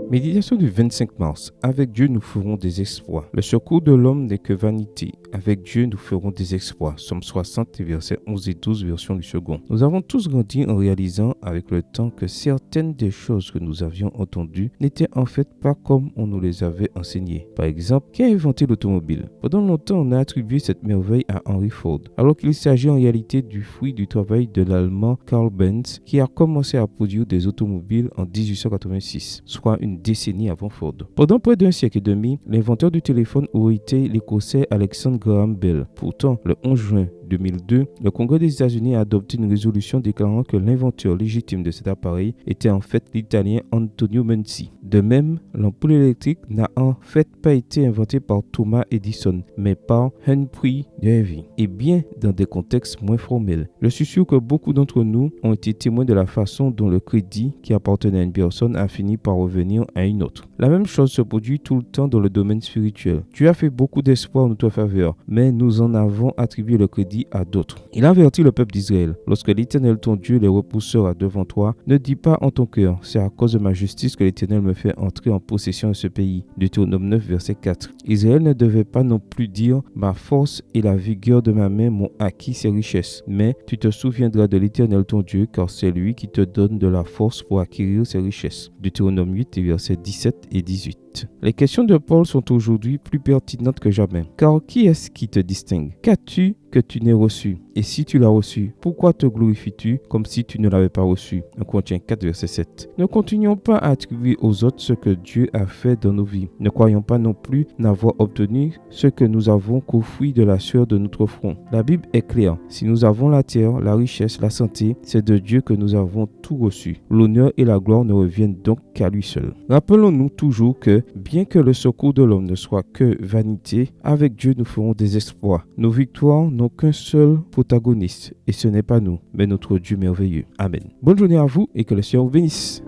Méditation du 25 mars. Avec Dieu, nous ferons des exploits. Le secours de l'homme n'est que vanité. Avec Dieu, nous ferons des exploits. Somme 60, versets 11 et 12, version du second. Nous avons tous grandi en réalisant avec le temps que certaines des choses que nous avions entendues n'étaient en fait pas comme on nous les avait enseignées. Par exemple, qui a inventé l'automobile? Pendant longtemps, on a attribué cette merveille à Henry Ford, alors qu'il s'agit en réalité du fruit du travail de l'Allemand Karl Benz, qui a commencé à produire des automobiles en 1886, soit une décennie avant Ford. Pendant près d'un siècle et demi, l'inventeur du téléphone aurait été l'Écossais Alexander Graham Bell. Pourtant, le 11 juin 2002, le Congrès des États-Unis a adopté une résolution déclarant que l'inventeur légitime de cet appareil était en fait l'Italien Antonio Meucci. De même, l'ampoule électrique n'a en fait pas été inventée par Thomas Edison, mais par Humphrey Davy, et bien dans des contextes moins formels. Je suis sûr que beaucoup d'entre nous ont été témoins de la façon dont le crédit qui appartenait à une personne a fini par revenir à une autre. La même chose se produit tout le temps dans le domaine spirituel. Dieu a fait beaucoup d'espoir en notre faveur, mais nous en avons attribué le crédit à d'autres. Il a averti le peuple d'Israël: lorsque l'Éternel ton Dieu les repoussera devant toi, ne dis pas en ton cœur: c'est à cause de ma justice que l'Éternel me fait entrer en possession de ce pays. Deutéronome 9, verset 4. Israël ne devait pas non plus dire: ma force et la vigueur de ma main m'ont acquis ces richesses. Mais tu te souviendras de l'Éternel ton Dieu, car c'est lui qui te donne de la force pour acquérir ces richesses. Deutéronome 8, versets 17 et 18. Les questions de Paul sont aujourd'hui plus pertinentes que jamais. Car qui est-ce qui te distingue? Qu'as-tu que tu n'aies reçu? Et si tu l'as reçu, pourquoi te glorifies-tu comme si tu ne l'avais pas reçu? 1 Corinthiens 4, verset 7. Ne continuons pas à attribuer aux autres ce que Dieu a fait dans nos vies. Ne croyons pas non plus n'avoir obtenu ce que nous avons qu'au fruit de la sueur de notre front. La Bible est claire. Si nous avons la terre, la richesse, la santé, c'est de Dieu que nous avons tout reçu. L'honneur et la gloire ne reviennent donc qu'à lui seul. Rappelons-nous toujours que, bien que le secours de l'homme ne soit que vanité, avec Dieu nous ferons des exploits. Nos victoires n'ont qu'un seul protagoniste, et ce n'est pas nous, mais notre Dieu merveilleux. Amen. Bonne journée à vous et que le Seigneur vous bénisse.